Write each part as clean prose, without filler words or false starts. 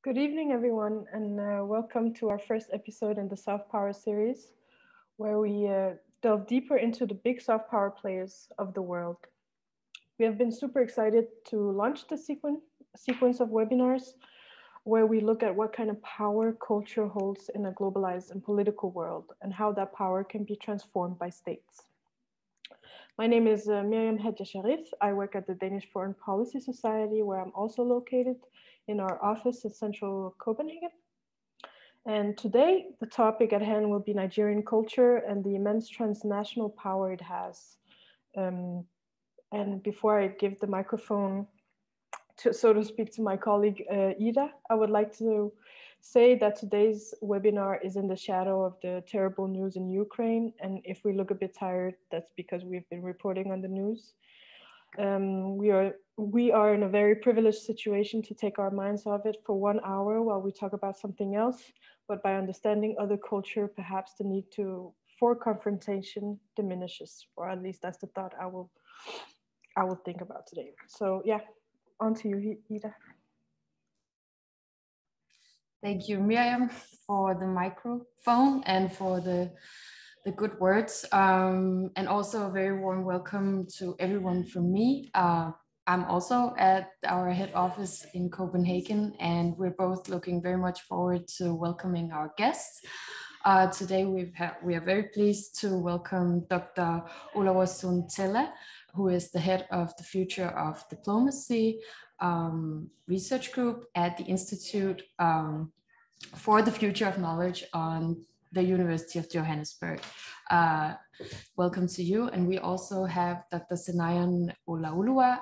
Good evening, everyone, and welcome to our first episode in the soft power series, where we delve deeper into the big soft power players of the world. We have been super excited to launch the sequence of webinars where we look at what kind of power culture holds in a globalized and political world and how that power can be transformed by states. My name is Miriam Hedja Sharif. I work at the Danish Foreign Policy Society, where I'm also located in our office in central Copenhagen. And today, the topic at hand will be Nigerian culture and the immense transnational power it has. And before I give the microphone, so to speak, to my colleague Ida, I would like to say that today's webinar is in the shadow of the terrible news in Ukraine. And if we look a bit tired, that's because we've been reporting on the news. We are in a very privileged situation to take our minds off it for 1 hour while we talk about something else. But by understanding other culture, perhaps the need for confrontation diminishes, or at least that's the thought I will think about today. So yeah, on to you, Ida. Thank you, Miriam, for the microphone and for the good words. And also a very warm welcome to everyone from me. I'm also at our head office in Copenhagen, and we're both looking very much forward to welcoming our guests. Today we are very pleased to welcome Dr. Tælle, who is the head of the Future of Diplomacy research group at the Institute for the Future of Knowledge on the University of Johannesburg. Welcome to you. And we also have Dr. Senayan Olaoluwa,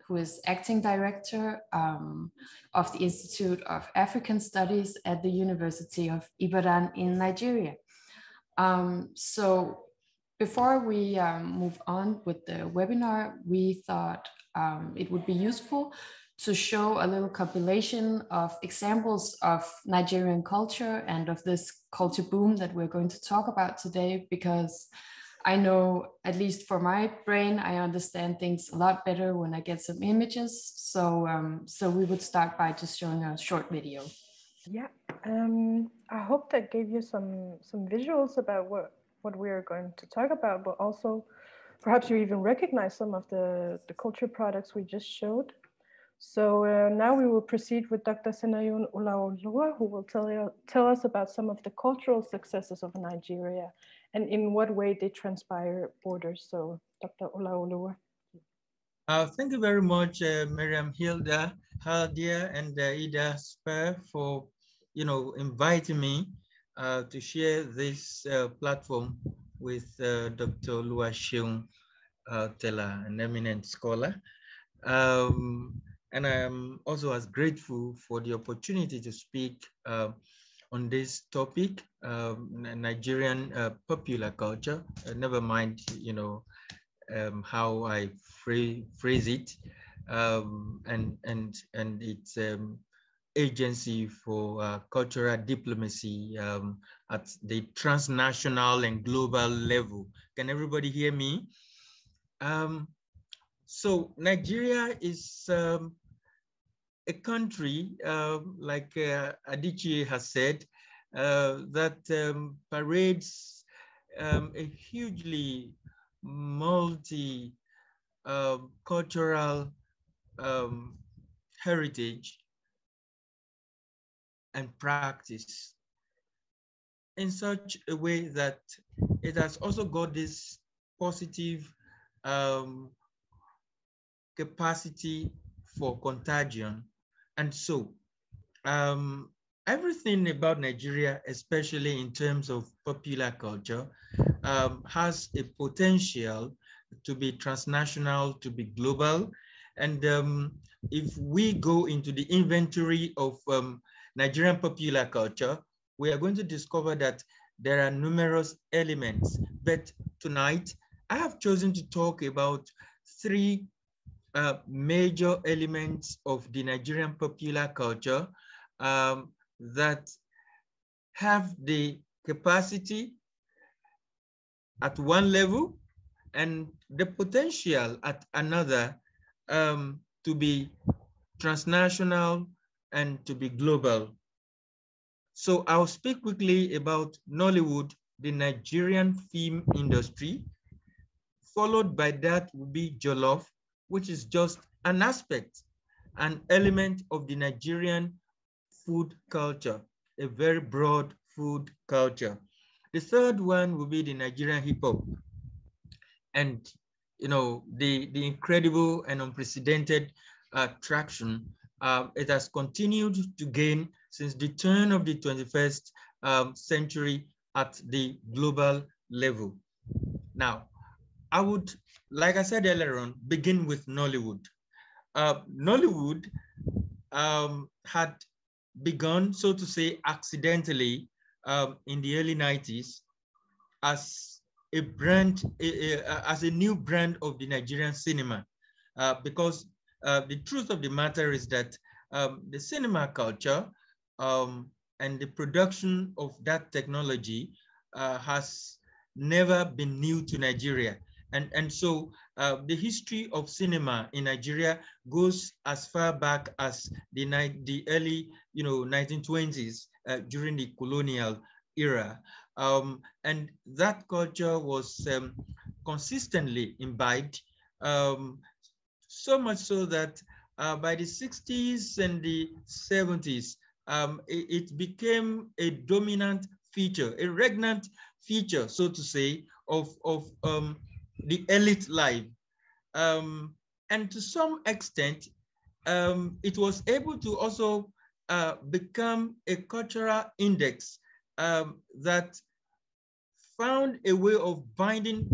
who is acting director of the Institute of African Studies at the University of Ibadan in Nigeria. So before we move on with the webinar, we thought it would be useful to show a little compilation of examples of Nigerian culture and of this culture boom that we're going to talk about today, because I know, at least for my brain, I understand things a lot better when I get some images. So we would start by just showing a short video. Yeah, I hope that gave you some visuals about what we are going to talk about, but also perhaps you even recognize some of the culture products we just showed. So now we will proceed with Dr. Senayan Olaoluwa, who will tell us about some of the cultural successes of Nigeria and in what way they transpire borders. So Dr. Olaoluwa. Thank you very much, Miriam Hilda, Haldia, and Ida Spur for inviting me to share this platform with Dr. Oluwaseun Tælle, an eminent scholar. And I am also as grateful for the opportunity to speak on this topic, Nigerian popular culture. Never mind, how I phrase it, and its agency for cultural diplomacy at the transnational and global level. Can everybody hear me? So Nigeria is a country, like Adichie has said, that parades a hugely multi-cultural heritage and practice in such a way that it has also got this positive capacity for contagion. And so everything about Nigeria, especially in terms of popular culture, has a potential to be transnational, to be global. And if we go into the inventory of Nigerian popular culture, we are going to discover that there are numerous elements. But tonight, I have chosen to talk about three major elements of the Nigerian popular culture that have the capacity at one level and the potential at another to be transnational and to be global. So I'll speak quickly about Nollywood, the Nigerian film industry. Followed by that will be Jollof, which is just an aspect, an element of the Nigerian food culture, a very broad food culture. The third one will be the Nigerian hip hop. And the incredible and unprecedented traction it has continued to gain since the turn of the 21st century at the global level. Now, I would, like I said earlier on, begin with Nollywood. Nollywood had begun, so to say, accidentally in the early 90s as a brand, as a new brand of the Nigerian cinema, because the truth of the matter is that the cinema culture and the production of that technology has never been new to Nigeria. And so the history of cinema in Nigeria goes as far back as the early 1920s during the colonial era. And that culture was consistently imbibed, so much so that by the 60s and the 70s, it became a dominant feature, a regnant feature, so to say, of the elite life. And to some extent, it was able to also become a cultural index that found a way of binding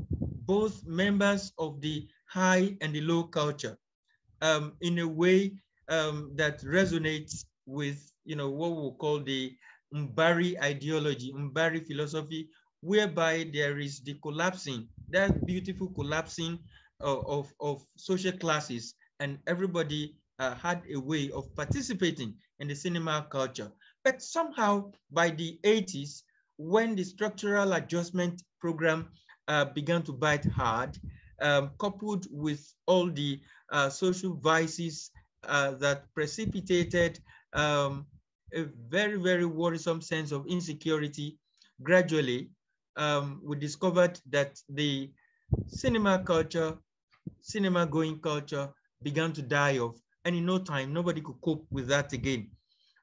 both members of the high and the low culture in a way that resonates with what we'll call the Mbari ideology, Mbari philosophy, whereby there is the collapsing, that beautiful collapsing of social classes, and everybody had a way of participating in the cinema culture. But somehow by the 80s, when the structural adjustment program began to bite hard, coupled with all the social vices that precipitated a very, very worrisome sense of insecurity, gradually we discovered that the cinema culture, cinema going culture began to die off. And in no time, nobody could cope with that again.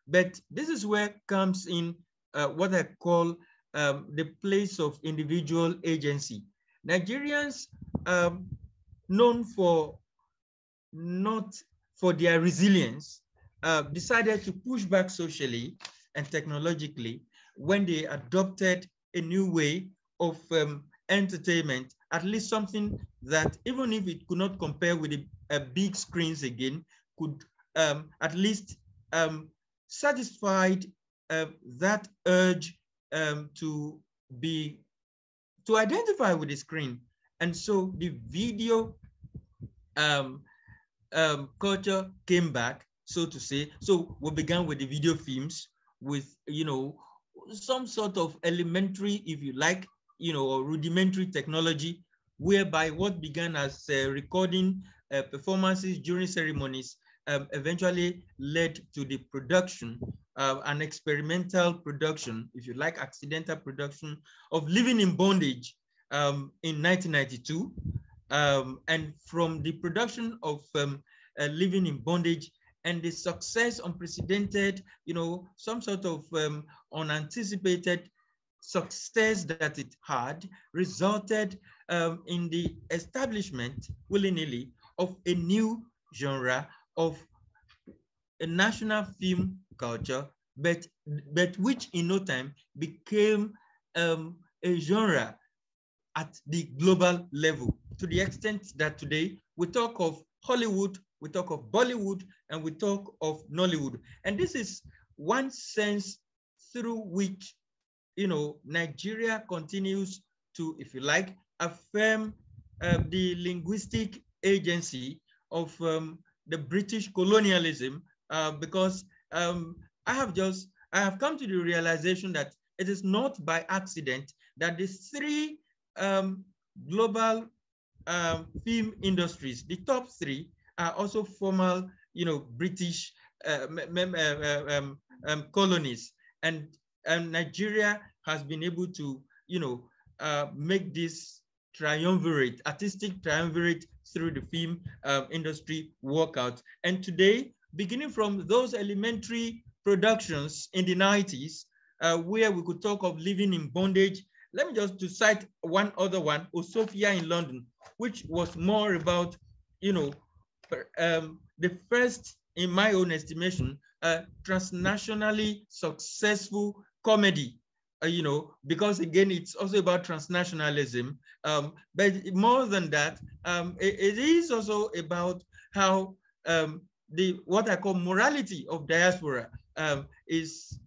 But this is where comes in what I call the place of individual agency. Nigerians, known for not for their resilience, decided to push back socially and technologically when they adopted a new way of entertainment, at least something that, even if it could not compare with the big screens again, could at least satisfy that urge to identify with the screen. And so the video culture came back, so to say. So we began with the video films with, some sort of elementary, if you like, or rudimentary technology, whereby what began as recording performances during ceremonies eventually led to the production, an experimental production, if you like, accidental production of Living in Bondage in 1992. And from the production of Living in Bondage and the success, unprecedented, some sort of unanticipated success that it had, resulted in the establishment, willy-nilly, of a new genre of a national film culture, but which in no time became a genre at the global level, to the extent that today we talk of Hollywood, we talk of Bollywood, and we talk of Nollywood. And this is one sense through which, Nigeria continues to, if you like, affirm the linguistic agency of the British colonialism, because I have come to the realization that it is not by accident that the three global film industries, the top three, are also former, British colonies, and Nigeria has been able to, make this triumvirate, artistic triumvirate through the film industry work out. And today, beginning from those elementary productions in the 90s, where we could talk of living in bondage. Let me just to cite one other one, Sophia in London, which was more about, the first, in my own estimation, transnationally successful comedy, because again, it's also about transnationalism. But more than that, it is also about how what I call morality of diaspora is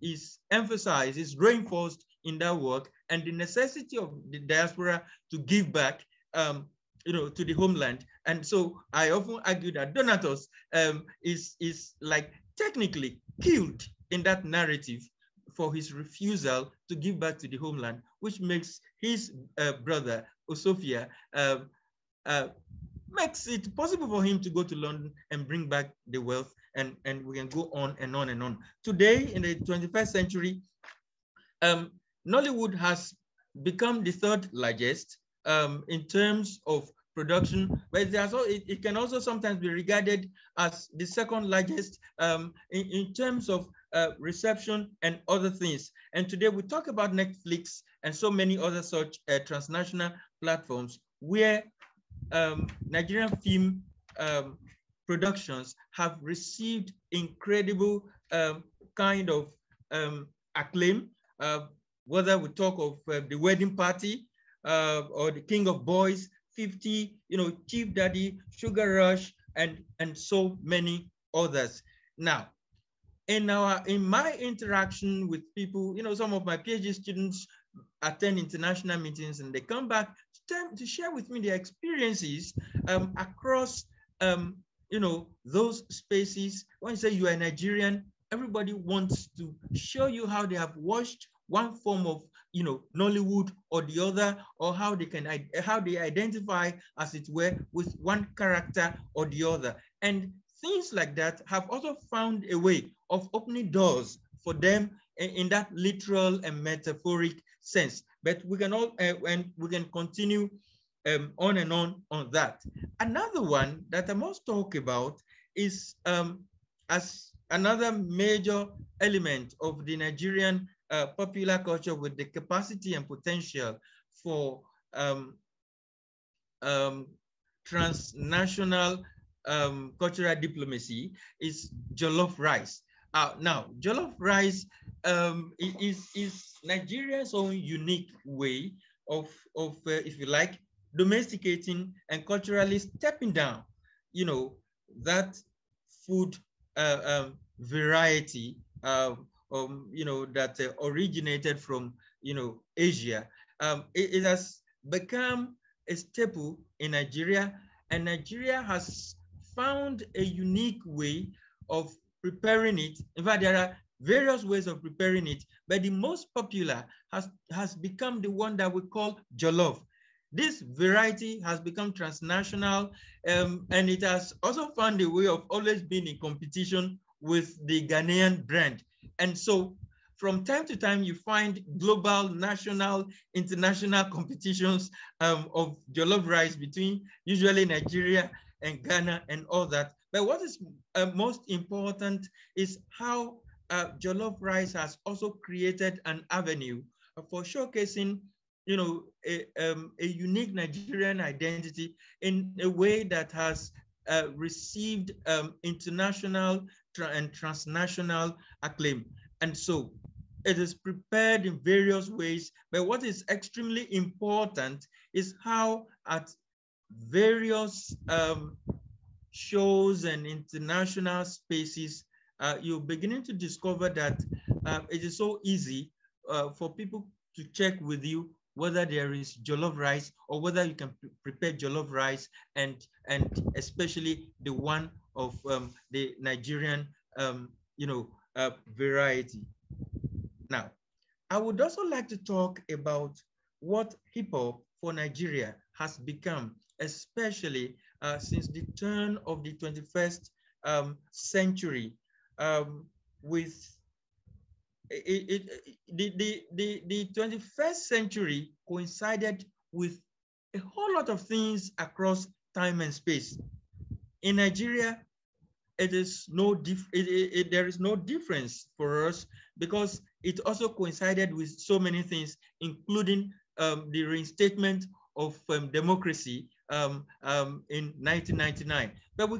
emphasized, is reinforced in that work, and the necessity of the diaspora to give back, to the homeland. And so I often argue that Donatus is like technically killed in that narrative for his refusal to give back to the homeland, which makes his brother, Sophia, makes it possible for him to go to London and bring back the wealth, and we can go on and on and on. Today, in the 21st century, Nollywood has become the third largest in terms of production, but it can also sometimes be regarded as the second largest in terms of reception and other things. And today we talk about Netflix and so many other such transnational platforms where Nigerian film productions have received incredible kind of acclaim, whether we talk of The Wedding Party or The King of Boys, 50, Chief Daddy, Sugar Rush, and so many others. Now, in my interaction with people, some of my PhD students attend international meetings and they come back to share with me their experiences across, those spaces. When you say you are Nigerian, everybody wants to show you how they have watched one form of, Nollywood or the other, or how they identify, as it were, with one character or the other. And things like that have also found a way of opening doors for them in that literal and metaphoric sense. But we can all, and we can continue on and on that. Another one that I must talk about is as another major element of the Nigerian popular culture with the capacity and potential for transnational cultural diplomacy is jollof rice. Now, jollof rice is Nigeria's own unique way of if you like, domesticating and culturally stepping down, that food variety, that originated from, Asia. It has become a staple in Nigeria, and Nigeria has found a unique way of preparing it. In fact, there are various ways of preparing it, but the most popular has become the one that we call jollof. This variety has become transnational, and it has also found a way of always being in competition with the Ghanaian brand. And so from time to time, you find global, national, international competitions of jollof rice between usually Nigeria and Ghana and all that. But what is most important is how jollof rice has also created an avenue for showcasing, a unique Nigerian identity in a way that has received international and transnational acclaim. And so it is prepared in various ways, but what is extremely important is how at various shows and international spaces, you're beginning to discover that it is so easy for people to check with you whether there is jollof rice or whether you can prepare jollof rice, and especially the one of the Nigerian variety. Now, I would also like to talk about what hip hop for Nigeria has become, especially since the turn of the 21st century. with the 21st century coincided with a whole lot of things across time and space. In Nigeria, there is no difference for us because it also coincided with so many things, including the reinstatement of democracy in 1999. But we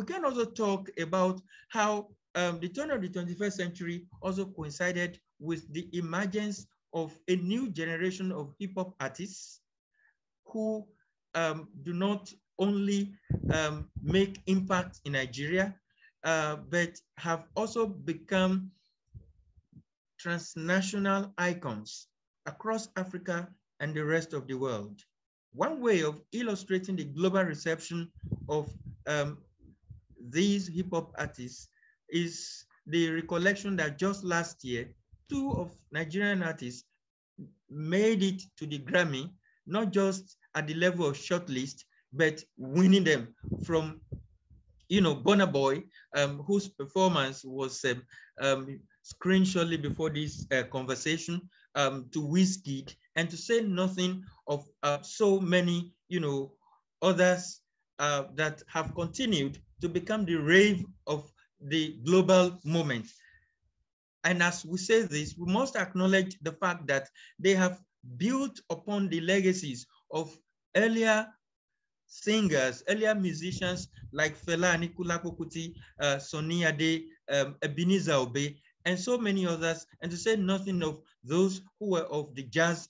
can also talk about how the turn of the 21st century also coincided with the emergence of a new generation of hip-hop artists who do not only make impact in Nigeria, but have also become transnational icons across Africa and the rest of the world. One way of illustrating the global reception of these hip-hop artists is the recollection that just last year, 2 of Nigerian artists made it to the Grammy, not just at the level of shortlist, but winning them from, Burnaboy, whose performance was screened shortly before this conversation, to Wizkid, and to say nothing of so many, others that have continued to become the rave of the global moment. And as we say this, we must acknowledge the fact that they have built upon the legacies of earlier singers, earlier musicians like Fela Anikulapo Kuti, Sonny Ade, Ebenezer Obey, and so many others, and to say nothing of those who were of the jazz,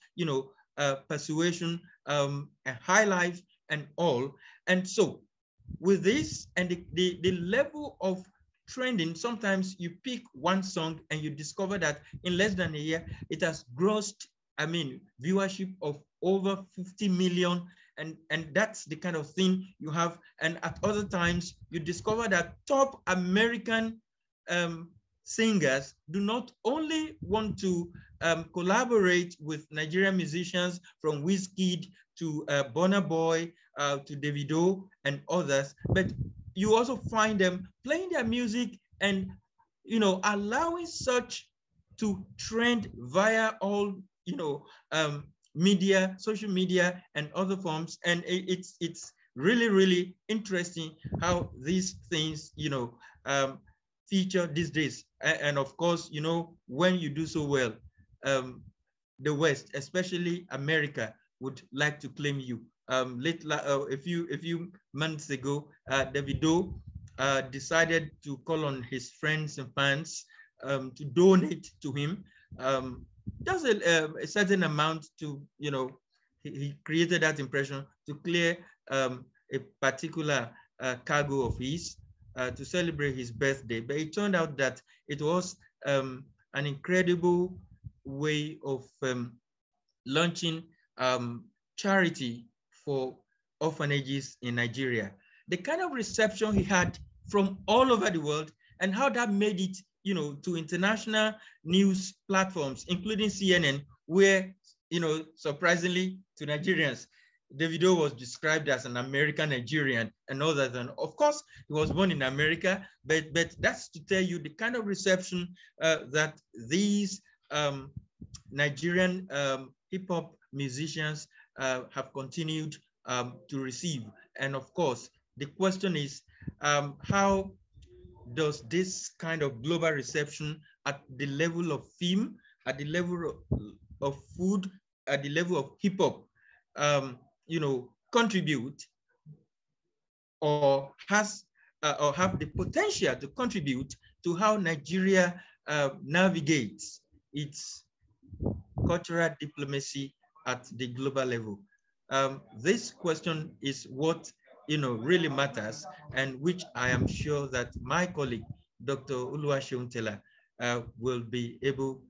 persuasion, high life, and all. And so with this and the level of trending, sometimes you pick one song and you discover that in less than a year, it has grossed, viewership of over 50 million. And that's the kind of thing you have. And at other times, you discover that top American singers do not only want to collaborate with Nigerian musicians, from Wizkid to Burnaboy to Davido and others, but you also find them playing their music and allowing such to trend via all media, social media, and other forms. And it's really, really interesting how these things feature these days. And of course, when you do so well, the West, especially America, would like to claim you. A few months ago, Davido decided to call on his friends and fans to donate to him just a certain amount to, he created that impression to clear a particular cargo of his to celebrate his birthday. But it turned out that it was an incredible way of launching charity for orphanages in Nigeria. The kind of reception he had from all over the world, and how that made it to international news platforms, including CNN, where, surprisingly to Nigerians, Davido was described as an American Nigerian and all that. And of course, he was born in America, but that's to tell you the kind of reception that these Nigerian hip-hop musicians have continued to receive. And of course, the question is, how does this kind of global reception at the level of film, at the level of food, at the level of hip hop, contribute or has or have the potential to contribute to how Nigeria navigates its cultural diplomacy at the global level? This question is what really matters, and which I am sure that my colleague, Dr. Oluwaseun Tella, will be able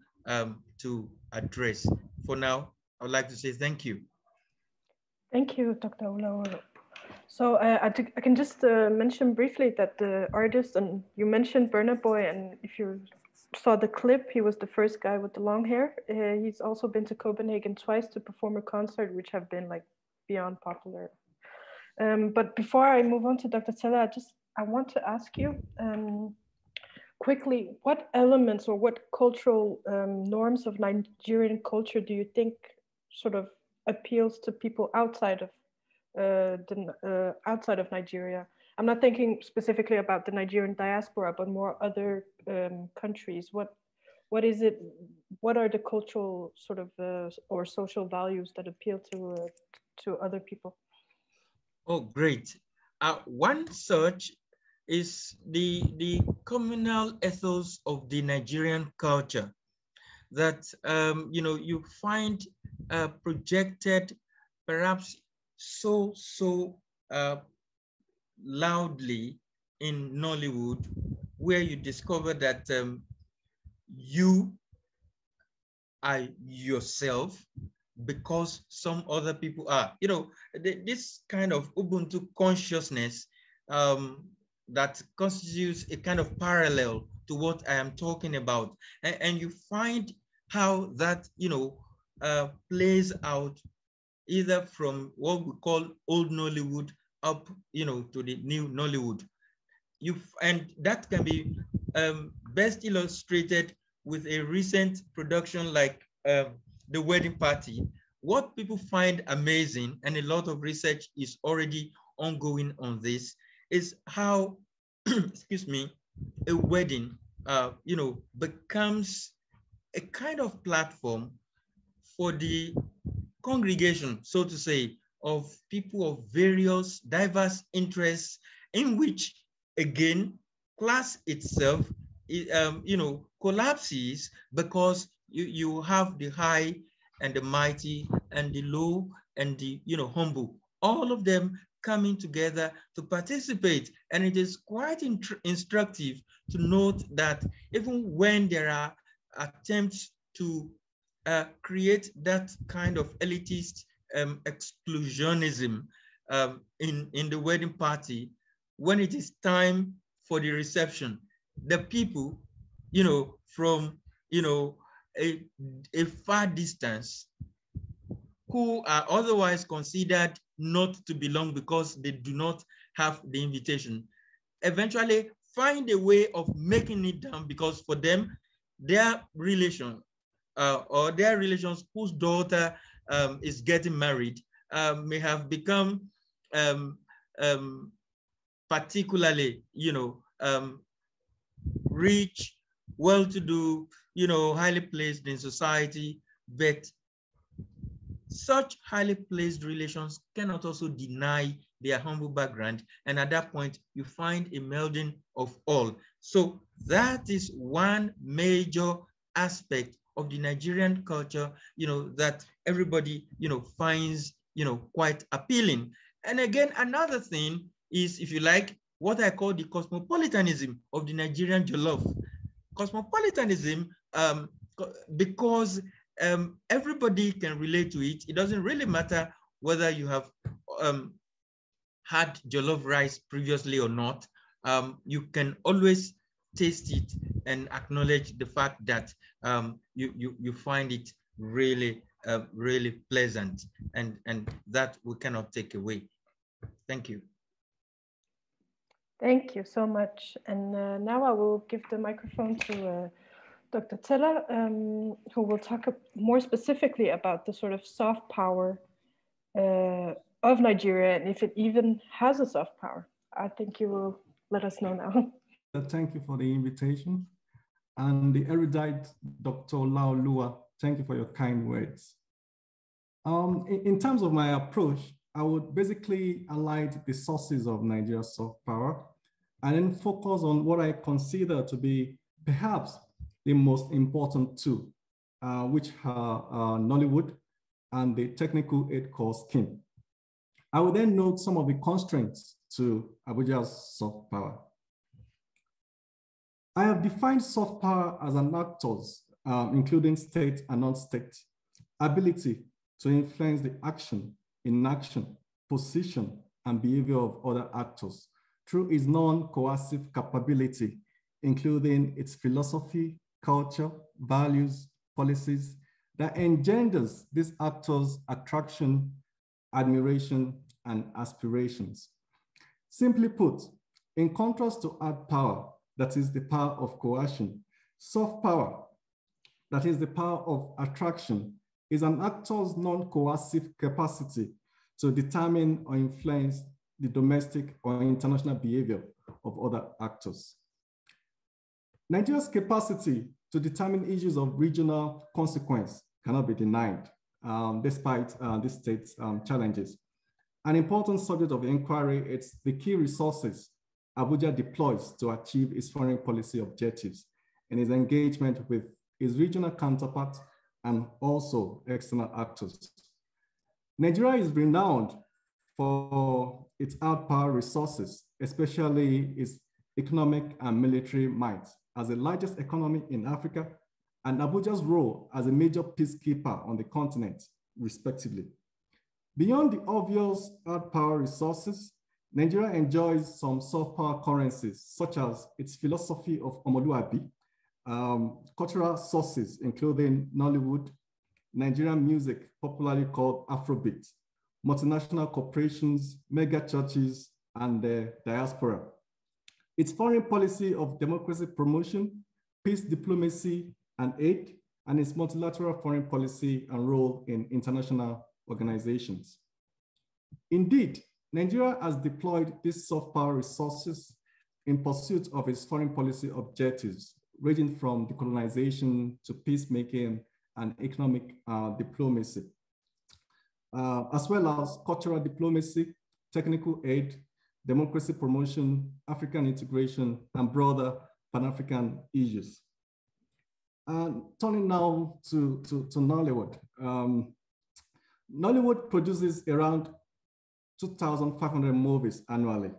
to address. For now, I would like to say thank you. Thank you, Dr. Oluwaseun. So I can just mention briefly that the artist, and you mentioned Burnaboy, and if you saw the clip, he was the first guy with the long hair. He's also been to Copenhagen twice to perform a concert, which have been like beyond popular. But before I move on to Dr. Tella, I want to ask you, quickly, what elements or what cultural norms of Nigerian culture do you think sort of appeals to people outside of outside of Nigeria? I'm not thinking specifically about the Nigerian diaspora, but more other countries. What is it? What are the cultural sort of or social values that appeal to other people? Oh, great! One such is the communal ethos of the Nigerian culture that you find projected perhaps so loudly in Nollywood, where you discover that you are yourself because some other people are. This kind of Ubuntu consciousness that constitutes a kind of parallel to what I am talking about. And you find how that, plays out either from what we call old Nollywood up, to the new Nollywood. And that can be best illustrated with a recent production like The Wedding Party. What people find amazing, and a lot of research is already ongoing on this, is how, excuse me, a wedding, becomes a kind of platform for the congregation, so to say, of people of various diverse interests, in which, again, class itself, collapses because you have the high and the mighty and the low and the, humble, all of them coming together to participate. And it is quite instructive to note that even when there are attempts to create that kind of elitist exclusionism in the wedding party, when it is time for the reception, the people, from, a far distance, who are otherwise considered not to belong because they do not have the invitation, eventually find a way of making it down, because for them, their relation or their relations whose daughter is getting married may have become particularly, rich, well-to-do, highly placed in society, but such highly placed relations cannot also deny their humble background. And at that point, you find a melding of all. So that is one major aspect of the Nigerian culture, that everybody, finds, quite appealing. And again, another thing is, if you like, what I call the cosmopolitanism of the Nigerian jollof. Cosmopolitanism, because everybody can relate to it. It doesn't really matter whether you have had jollof rice previously or not. You can always taste it and acknowledge the fact that you find it really, really pleasant, and that we cannot take away. Thank you. Thank you so much. And now I will give the microphone to Dr. Tælle, who will talk more specifically about the sort of soft power of Nigeria, and if it even has a soft power. I think you will let us know now. Thank you for the invitation. And the erudite Dr. Laolua, thank you for your kind words. In terms of my approach, I would basically highlight the sources of Nigeria's soft power and then focus on what I consider to be perhaps the most important two, which are Nollywood and the technical aid course scheme. I will then note some of the constraints to Abuja's soft power. I have defined soft power as an actor's, including state and non-state, ability to influence the action, inaction, position, and behavior of other actors through its non-coercive capability, including its philosophy, culture, values, policies, that engenders these actors' attraction, admiration, and aspirations. Simply put, in contrast to hard power, that is the power of coercion. Soft power, that is the power of attraction, is an actor's non-coercive capacity to determine or influence the domestic or international behavior of other actors. Nigeria's capacity to determine issues of regional consequence cannot be denied, despite this state's challenges. An important subject of inquiry is the key resources Abuja deploys to achieve its foreign policy objectives and its engagement with its regional counterparts and also external actors. Nigeria is renowned for its hard power resources, especially its economic and military might, as the largest economy in Africa, and Abuja's role as a major peacekeeper on the continent, respectively. Beyond the obvious hard power resources, Nigeria enjoys some soft power currencies, such as its philosophy of Omoluabi, cultural sources, including Nollywood, Nigerian music, popularly called Afrobeat, multinational corporations, mega churches, and the diaspora. Its foreign policy of democracy promotion, peace diplomacy and aid, and its multilateral foreign policy and role in international organizations. Indeed, Nigeria has deployed these soft power resources in pursuit of its foreign policy objectives, ranging from decolonization to peacemaking and economic diplomacy, as well as cultural diplomacy, technical aid, democracy promotion, African integration, and broader Pan-African issues. Turning now to Nollywood. Nollywood produces around 2,500 movies annually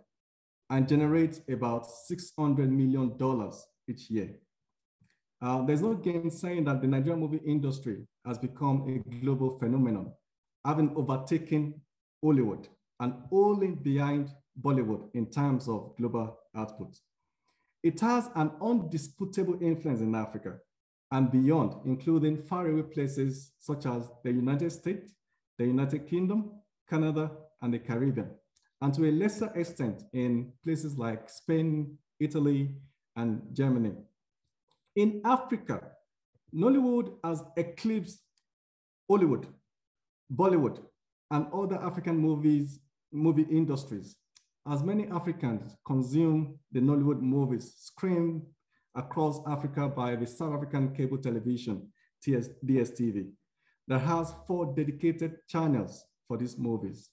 and generates about $600 million each year. There's no gainsaying that the Nigerian movie industry has become a global phenomenon, having overtaken Hollywood and only behind Bollywood in terms of global output. It has an undisputable influence in Africa and beyond, including faraway places such as the United States, the United Kingdom, Canada, and the Caribbean, and to a lesser extent in places like Spain, Italy, and Germany. In Africa, Nollywood has eclipsed Hollywood, Bollywood, and other African movie industries, as many Africans consume the Nollywood movies screened across Africa by the South African cable television, DSTV, that has 4 dedicated channels for these movies.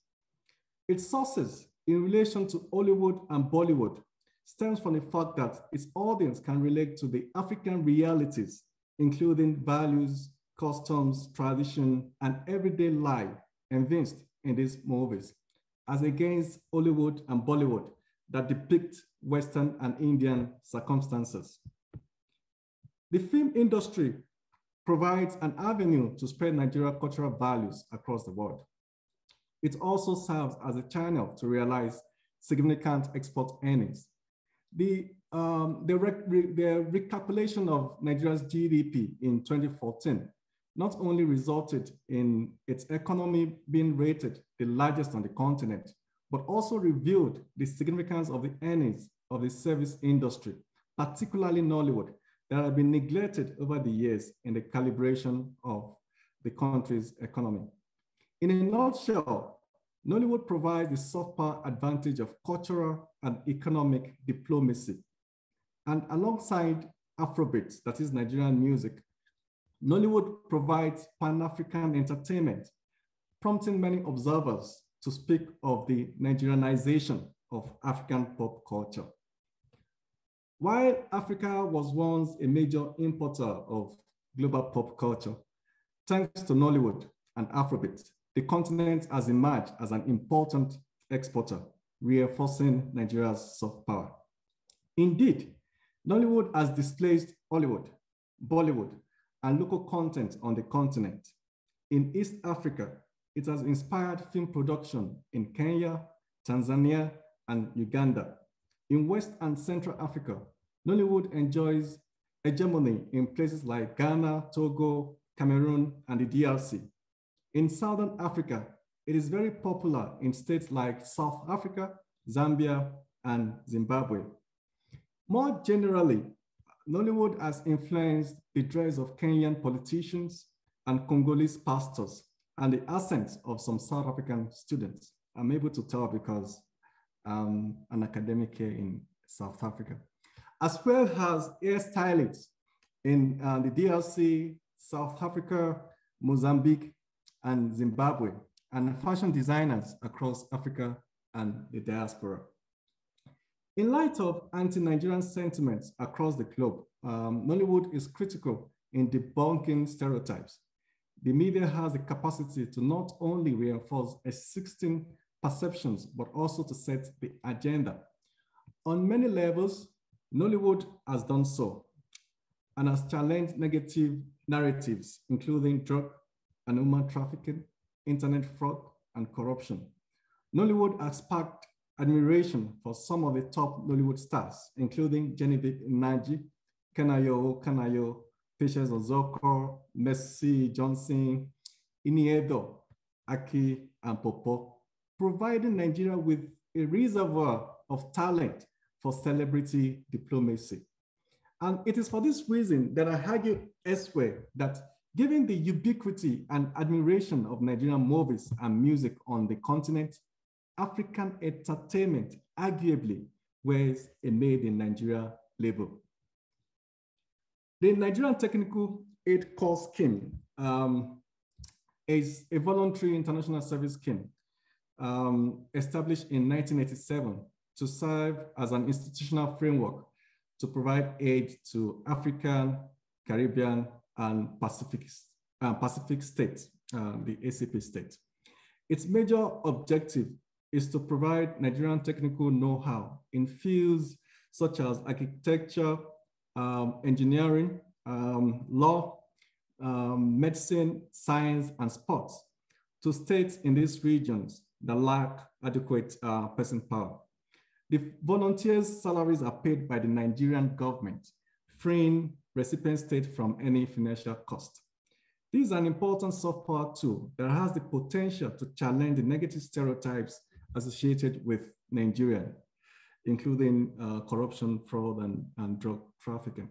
Its sources in relation to Hollywood and Bollywood stems from the fact that its audience can relate to the African realities, including values, customs, tradition, and everyday life evinced in these movies, as against Hollywood and Bollywood that depict Western and Indian circumstances. The film industry provides an avenue to spread Nigerian cultural values across the world. It also serves as a channel to realize significant export earnings. The recapitulation of Nigeria's GDP in 2014 not only resulted in its economy being rated the largest on the continent, but also revealed the significance of the earnings of the service industry, particularly Nollywood, that have been neglected over the years in the calibration of the country's economy. In a nutshell, Nollywood provides the soft power advantage of cultural and economic diplomacy. And alongside Afrobeat, that is Nigerian music, Nollywood provides Pan-African entertainment, prompting many observers to speak of the Nigerianization of African pop culture. While Africa was once a major importer of global pop culture, thanks to Nollywood and Afrobeat, the continent has emerged as an important exporter, reinforcing Nigeria's soft power. Indeed, Nollywood has displaced Hollywood, Bollywood, and local content on the continent. In East Africa, it has inspired film production in Kenya, Tanzania, and Uganda. In West and Central Africa, Nollywood enjoys hegemony in places like Ghana, Togo, Cameroon, and the DRC. In Southern Africa, it is very popular in states like South Africa, Zambia, and Zimbabwe. More generally, Nollywood has influenced the dress of Kenyan politicians and Congolese pastors and the accents of some South African students. I'm able to tell because I'm an academic here in South Africa, as well as hairstylists in the DRC, South Africa, Mozambique, and Zimbabwe, and fashion designers across Africa and the diaspora. In light of anti-Nigerian sentiments across the globe, Nollywood is critical in debunking stereotypes. The media has the capacity to not only reinforce existing perceptions, but also to set the agenda. On many levels, Nollywood has done so and has challenged negative narratives, including drug and human trafficking, internet fraud, and corruption. Nollywood has sparked admiration for some of the top Nollywood stars, including Genevieve Nnaji, Kanayo, Patience Ozoko, Mercy Johnson, Iniedo, Aki, and Popo, providing Nigeria with a reservoir of talent for celebrity diplomacy. And it is for this reason that I argue elsewhere that given the ubiquity and admiration of Nigerian movies and music on the continent, African entertainment arguably wears a made in Nigeria label. The Nigerian Technical Aid Corps Scheme is a voluntary international service scheme established in 1987 to serve as an institutional framework to provide aid to African, Caribbean, and Pacific states, the ACP states. Its major objective is to provide Nigerian technical know-how in fields such as architecture, engineering, law, medicine, science, and sports to states in these regions that lack adequate person power. The volunteers' salaries are paid by the Nigerian government, freeing recipient state from any financial cost. This is an important soft power tool that has the potential to challenge the negative stereotypes associated with Nigeria, including corruption, fraud, and drug trafficking.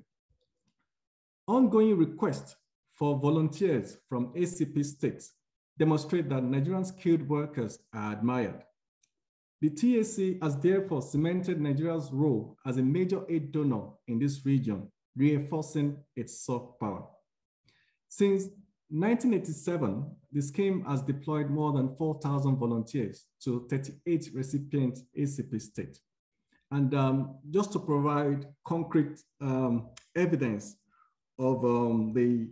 Ongoing requests for volunteers from ACP states demonstrate that Nigerian skilled workers are admired. The TAC has therefore cemented Nigeria's role as a major aid donor in this region, reinforcing its soft power. Since 1987, the scheme has deployed more than 4,000 volunteers to 38 recipient ACP states. And just to provide concrete evidence of the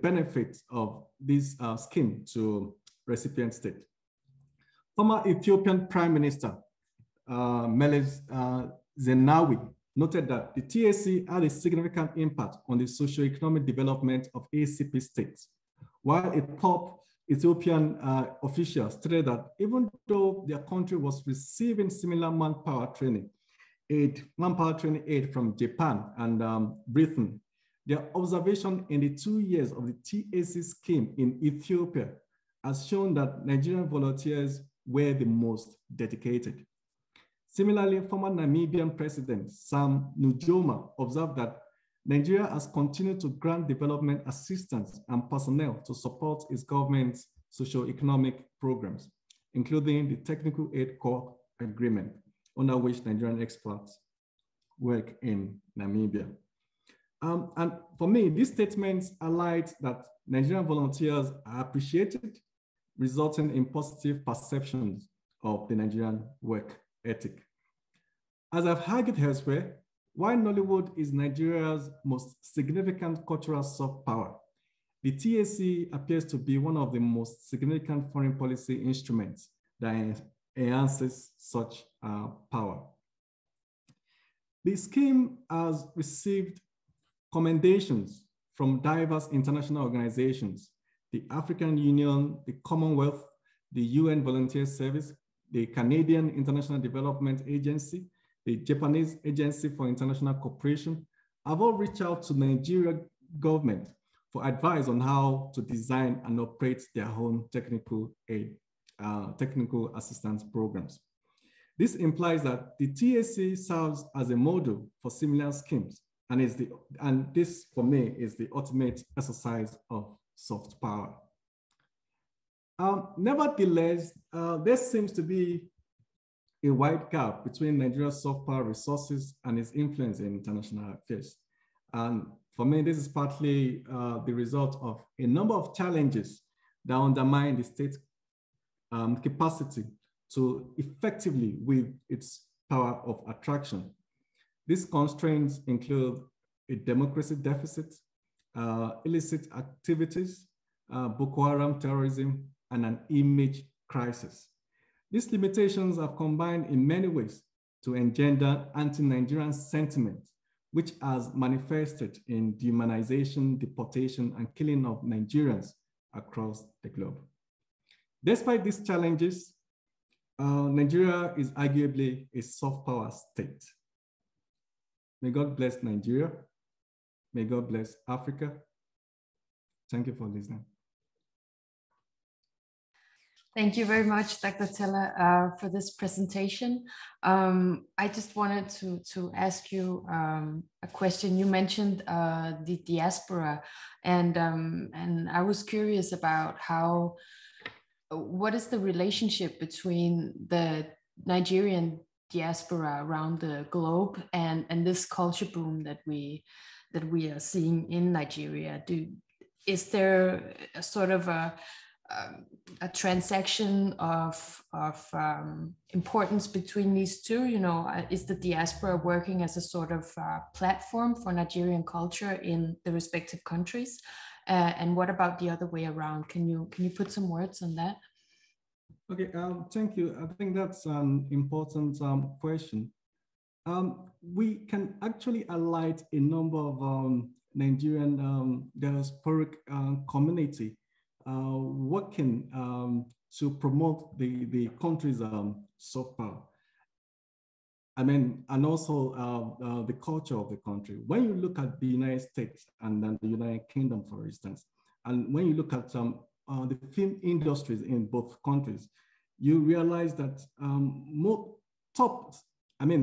benefits of this scheme to recipient state. Former Ethiopian Prime Minister Meles Zenawi noted that the TAC had a significant impact on the socio-economic development of ACP states, while a top Ethiopian official stated that even though their country was receiving similar manpower training aid from Japan and Britain, their observation in the 2 years of the TAC scheme in Ethiopia has shown that Nigerian volunteers were the most dedicated. Similarly, former Namibian President Sam Nujoma observed that Nigeria has continued to grant development assistance and personnel to support its government's socio-economic programs, including the Technical Aid Corps Agreement, under which Nigerian experts work in Namibia. And for me, these statements highlight that Nigerian volunteers are appreciated, resulting in positive perceptions of the Nigerian work ethic. As I've argued elsewhere, while Nollywood is Nigeria's most significant cultural soft power, the TAC appears to be one of the most significant foreign policy instruments that enhances such power. The scheme has received commendations from diverse international organizations, the African Union, the Commonwealth, the UN Volunteer Service, the Canadian International Development Agency, the Japanese Agency for International Cooperation, have all reached out to the Nigerian government for advice on how to design and operate their own technical aid, technical assistance programs. This implies that the TAC serves as a model for similar schemes, and this, for me, is the ultimate exercise of soft power. Nevertheless, there seems to be a wide gap between Nigeria's soft power resources and its influence in international affairs. And for me, this is partly the result of a number of challenges that undermine the state's capacity to effectively wield its power of attraction. These constraints include a democracy deficit, illicit activities, Boko Haram terrorism, and an image crisis. These limitations have combined in many ways to engender anti-Nigerian sentiment, which has manifested in dehumanization, deportation, and killing of Nigerians across the globe. Despite these challenges, Nigeria is arguably a soft power state. May God bless Nigeria. May God bless Africa. Thank you for listening. Thank you very much, Dr. Tælle, for this presentation. I just wanted to ask you a question. You mentioned the diaspora, and I was curious about what is the relationship between the Nigerian diaspora around the globe and this culture boom that we are seeing in Nigeria? Is there a sort of a transaction of importance between these two? You know, is the diaspora working as a sort of platform for Nigerian culture in the respective countries? And what about the other way around? Can you put some words on that? Okay, thank you. I think that's an important question. We can actually highlight a number of Nigerian diasporic community working to promote the country's soft power. I mean, and also the culture of the country. When you look at the United States and then the United Kingdom, for instance, and when you look at the film industries in both countries, you realize that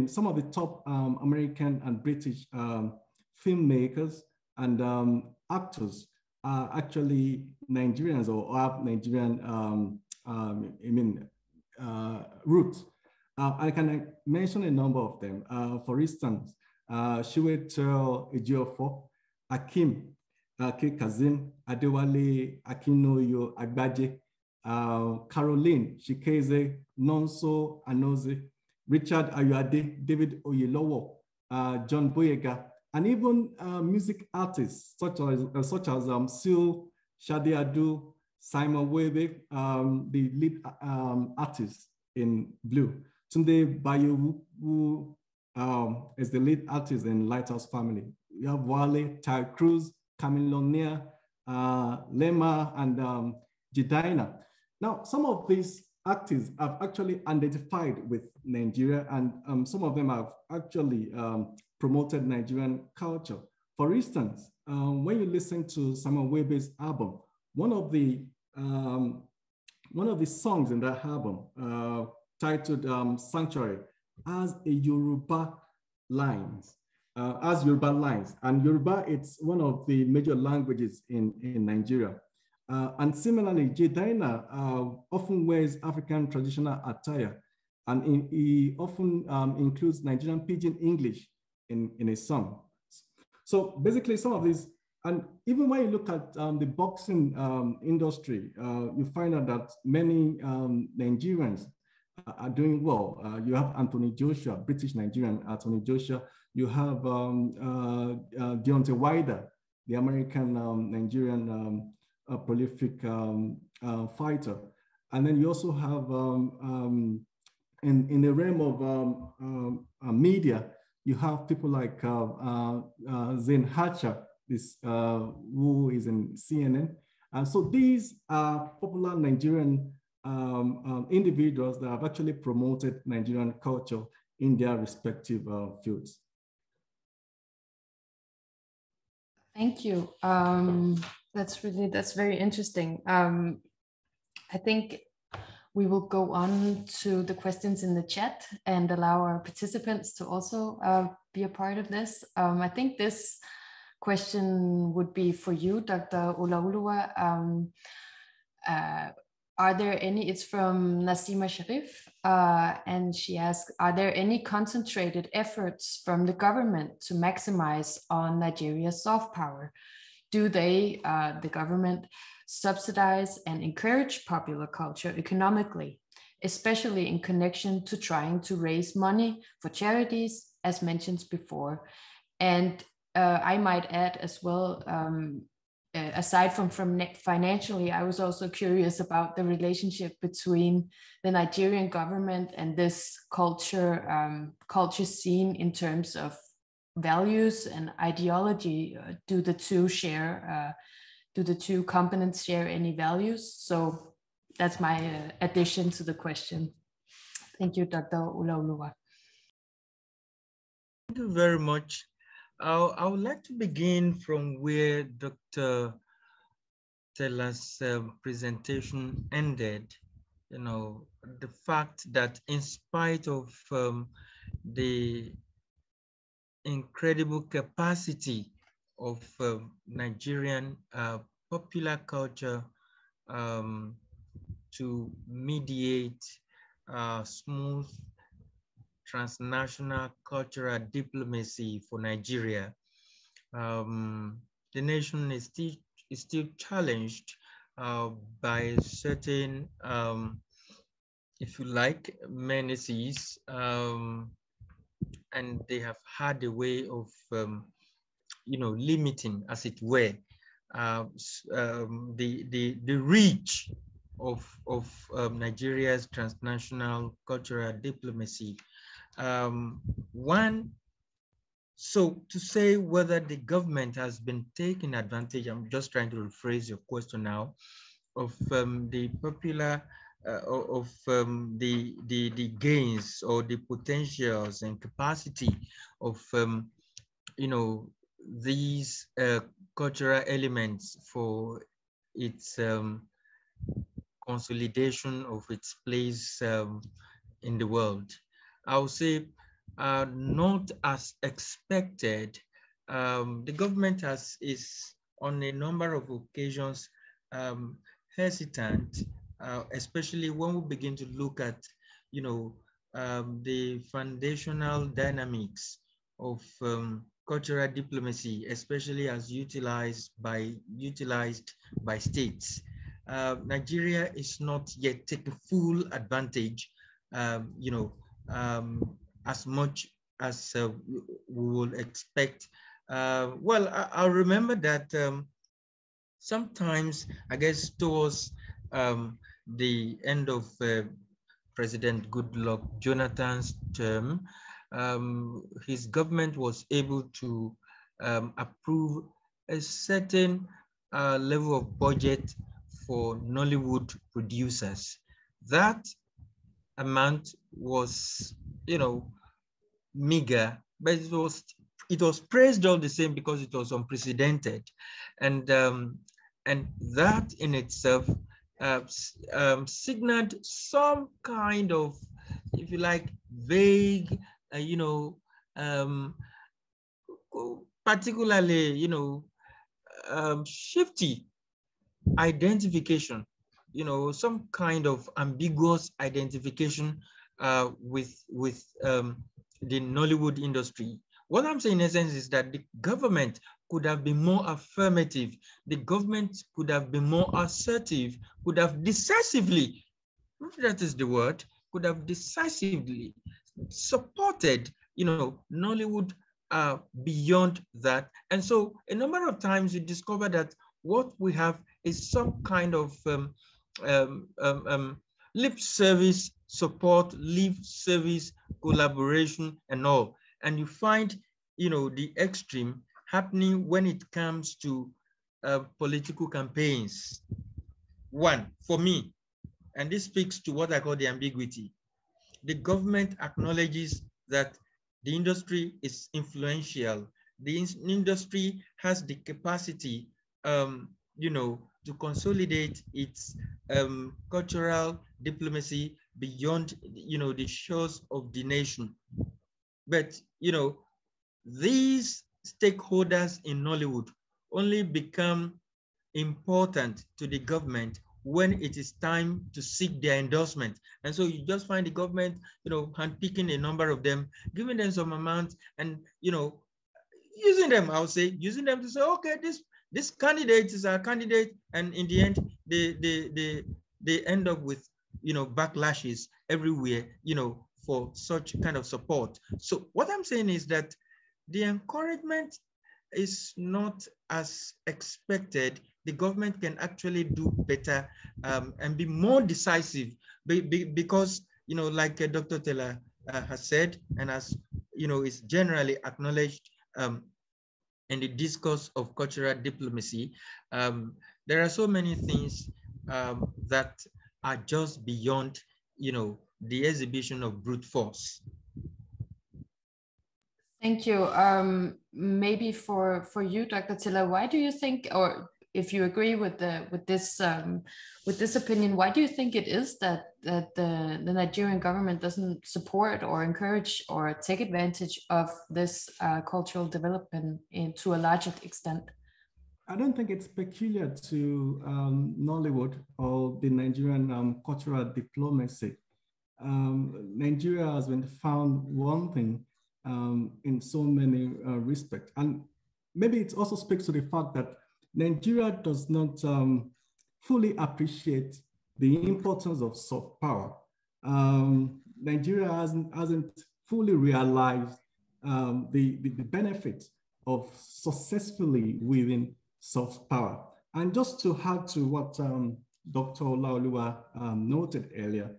some of the top American and British filmmakers and actors are actually Nigerians or have Nigerian roots. I can mention a number of them. For instance, Chiwetel Ejiofor, Akim Kazim, Adewale Akinoyo Agbaje, Caroline Shikeze, Nonso Anozie, Richard Ayoade, David Oyelowo, John Boyega, and even music artists such as Sil Shadiadu, Simon Webe, the lead artist in Blue. Tunde Bayowu, who is the lead artist in Lighthouse Family. You have Wale, Ty Cruz, Camilonia, Lema, and Jidaina. Now, some of these artists have actually identified with Nigeria, and some of them have actually promoted Nigerian culture. For instance, when you listen to Simon Webe's album, one of the songs in that album, titled Sanctuary, has a Yoruba lines, and Yoruba, it's one of the major languages in Nigeria. And similarly, Jidaina often wears African traditional attire, and he often includes Nigerian Pidgin English in a song. So basically some of these, and even when you look at the boxing industry, you find out that many Nigerians are doing well. You have Anthony Joshua, British Nigerian Anthony Joshua. You have Deontay Wilder, the American Nigerian prolific fighter. And then you also have, in the realm of media, you have people like Zain Hatcher, who is in CNN. And so these are popular Nigerian individuals that have actually promoted Nigerian culture in their respective fields. Thank you. That's very interesting. I think we will go on to the questions in the chat and allow our participants to also be a part of this. I think this question would be for you, Dr. Olaoluwa. Are there any, it's from Nasima Sharif, and she asks, are there any concentrated efforts from the government to maximize on Nigeria's soft power? Do they, the government, subsidize and encourage popular culture economically, especially in connection to trying to raise money for charities, as mentioned before? And I might add as well, aside from financially, I was also curious about the relationship between the Nigerian government and this culture scene in terms of values and ideology. Do the two share? Do the two components share any values? So that's my addition to the question. Thank you, Dr. Olaoluwa. Thank you very much. I would like to begin from where Dr. Tella's presentation ended. You know, the fact that in spite of the incredible capacity of Nigerian popular culture to mediate smooth transnational cultural diplomacy for Nigeria, the nation is still challenged by certain, if you like, menaces, and they have had a way of, you know, limiting, as it were, the reach of Nigeria's transnational cultural diplomacy. One, so to say whether the government has been taking advantage, I'm just trying to rephrase your question now, of the popular, the gains or the potentials and capacity of, you know, these cultural elements for its consolidation of its place in the world. I would say not as expected. The government is on a number of occasions hesitant, especially when we begin to look at, you know, the foundational dynamics of cultural diplomacy, especially as utilized by states. Nigeria is not yet taking full advantage, you know, as much as we will expect. Well, I remember that sometimes, I guess towards the end of President Goodluck Jonathan's term, his government was able to approve a certain level of budget for Nollywood producers. That amount was, you know, meager, but it was praised all the same because it was unprecedented, and that in itself signaled some kind of, if you like, vague, you know, particularly, you know, shifty identification, you know, some kind of ambiguous identification with the Nollywood industry. What I'm saying in essence is that the government could have been more affirmative. The government could have been more assertive, could have decisively, that is the word, could have decisively supported, you know, Nollywood beyond that. And so a number of times you discover that what we have is some kind of lip service support, lip service collaboration and all. And you find, you know, the extreme happening when it comes to political campaigns. One, for me, and this speaks to what I call the ambiguity. The government acknowledges that the industry is influential. The industry has the capacity to consolidate its cultural diplomacy beyond, the shores of the nation. But, these stakeholders in Nollywood only become important to the government when it is time to seek their endorsement. And so you just find the government, handpicking a number of them, giving them some amount, and, using them, I would say, using them to say, okay, this candidate is our candidate. And in the end, they end up with, backlashes everywhere, for such kind of support. So what I'm saying is that the encouragement is not as expected. The government can actually do better and be more decisive because, like Dr. Tælle has said, and as is generally acknowledged in the discourse of cultural diplomacy, there are so many things that are just beyond, the exhibition of brute force. Thank you. Maybe for you, Dr. Tælle, why do you think, or if you agree with this opinion, why do you think it is that the Nigerian government doesn't support or encourage or take advantage of this cultural development to a larger extent? I don't think it's peculiar to Nollywood or the Nigerian cultural diplomacy. Nigeria has been found wanting in so many respects. And maybe it also speaks to the fact that Nigeria does not fully appreciate the importance of soft power. Nigeria hasn't fully realized the benefits of successfully wielding soft power. And just to add to what Dr. Laoluwa noted earlier,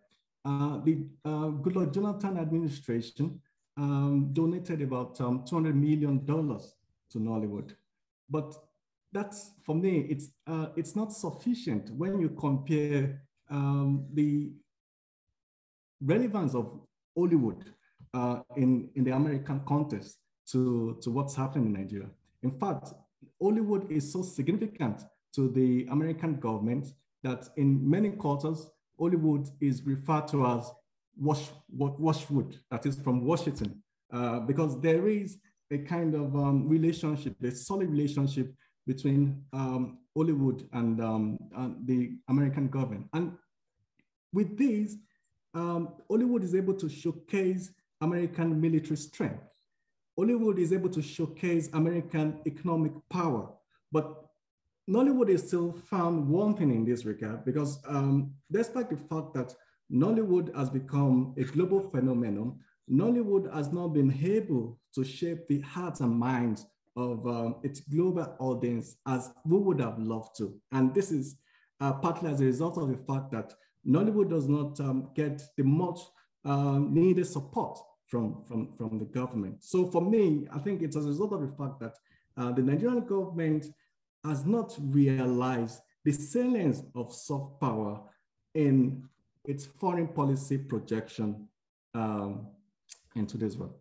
the Goodluck Jonathan administration donated about $200 million to Nollywood. But that's, for me, it's not sufficient when you compare the relevance of Hollywood in the American context to what's happening in Nigeria. In fact, Hollywood is so significant to the American government that in many quarters, Hollywood is referred to as Washwood, that is from Washington, because there is a kind of relationship, a solid relationship between Hollywood and the American government. And with this, Hollywood is able to showcase American military strength. Hollywood is able to showcase American economic power. But Nollywood is still found wanting in this regard because despite the fact that Nollywood has become a global phenomenon, Nollywood has not been able to shape the hearts and minds of its global audience as we would have loved to. And this is partly as a result of the fact that Nollywood does not get the much needed support from the government. So for me, I think it's as a result of the fact that the Nigerian government has not realized the salience of soft power in its foreign policy projection in today's world.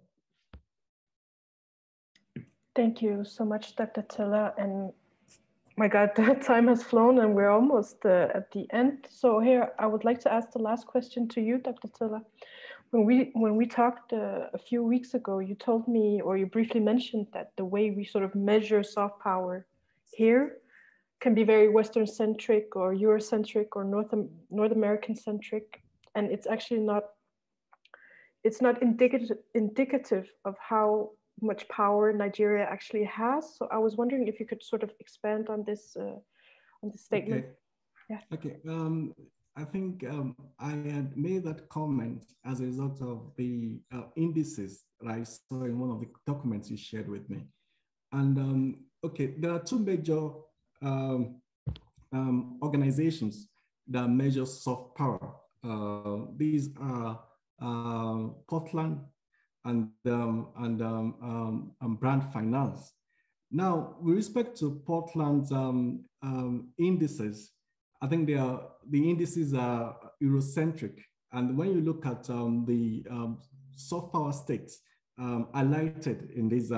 Thank you so much, Dr. Tælle. And my God, the time has flown and we're almost at the end. So here, I would like to ask the last question to you, Dr. Tælle. When we talked a few weeks ago, you told me, or you briefly mentioned that the way we sort of measure soft power here can be very Western-centric or Eurocentric or North American-centric. And it's actually not, it's not indicative of how much power Nigeria actually has. So I was wondering if you could sort of expand on this statement. Okay. Yeah. Okay. I think I had made that comment as a result of the indices that I saw in one of the documents you shared with me. And okay, there are two major organizations that measure soft power. These are Portland and Brand Finance. Now, with respect to Portland's indices, I think the indices are Eurocentric. And when you look at the soft power states highlighted in this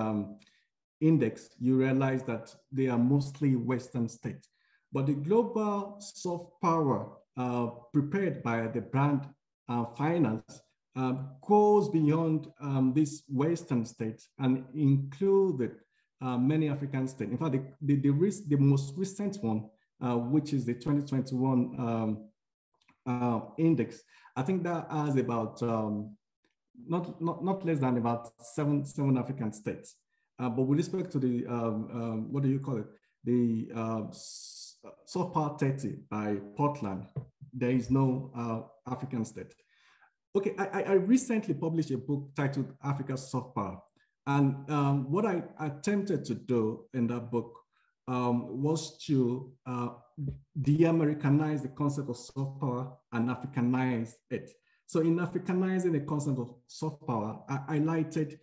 index, you realize that they are mostly Western states. But the global soft power prepared by the brand finance goes beyond these Western states and included many African states. In fact, the most recent one, which is the 2021 index, I think that has about not less than about seven African states. But with respect to the, what do you call it? The soft power 30 by Portland, there is no African state. Okay, I recently published a book titled Africa's Soft Power. And what I attempted to do in that book was to de-Americanize the concept of soft power and Africanize it. So in Africanizing the concept of soft power, I highlighted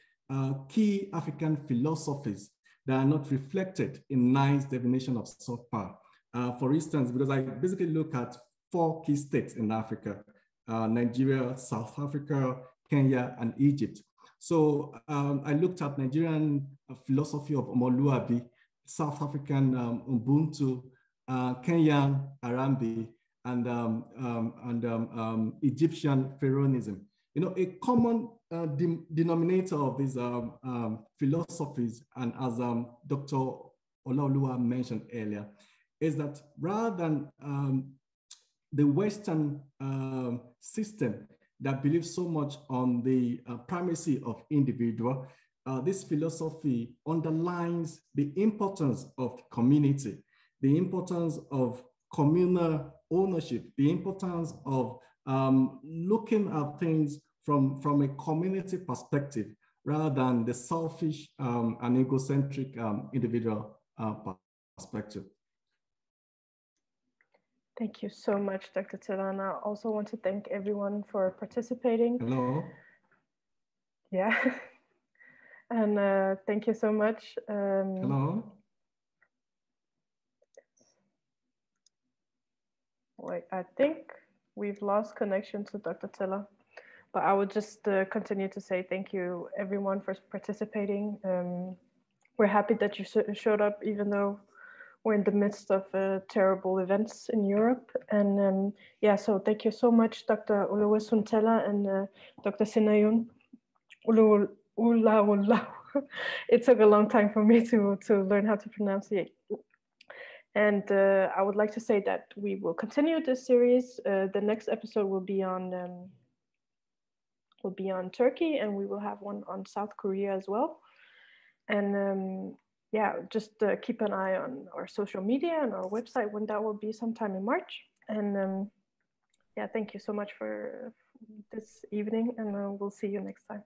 key African philosophies that are not reflected in Nice's definition of soft power. For instance, because I basically look at 4 key states in Africa, Nigeria, South Africa, Kenya, and Egypt. So I looked at Nigerian philosophy of Omoluabi, South African Ubuntu, Kenyan Arambi, and Egyptian Pharaonism. You know, a common denominator of these philosophies, and as Dr. Olaoluwa mentioned earlier, is that rather than the Western system that believes so much on the primacy of individual, this philosophy underlines the importance of community, the importance of communal ownership, the importance of looking at things from a community perspective rather than the selfish and egocentric individual perspective. Thank you so much, Dr. Tælle. I also want to thank everyone for participating. Hello. Yeah. And thank you so much. Hello. Wait, I think we've lost connection to Dr. Tælle, but I would just continue to say thank you everyone for participating. We're happy that you showed up, even though we're in the midst of terrible events in Europe. And yeah, so thank you so much, Dr. Oluwaseun Tælle and Dr. Sinayun Ulaula. It took a long time for me to learn how to pronounce it. And I would like to say that we will continue this series. The next episode will be on Turkey, and we will have one on South Korea as well. And yeah, just keep an eye on our social media and our website when that will be sometime in March. And yeah, thank you so much for this evening, and we'll see you next time.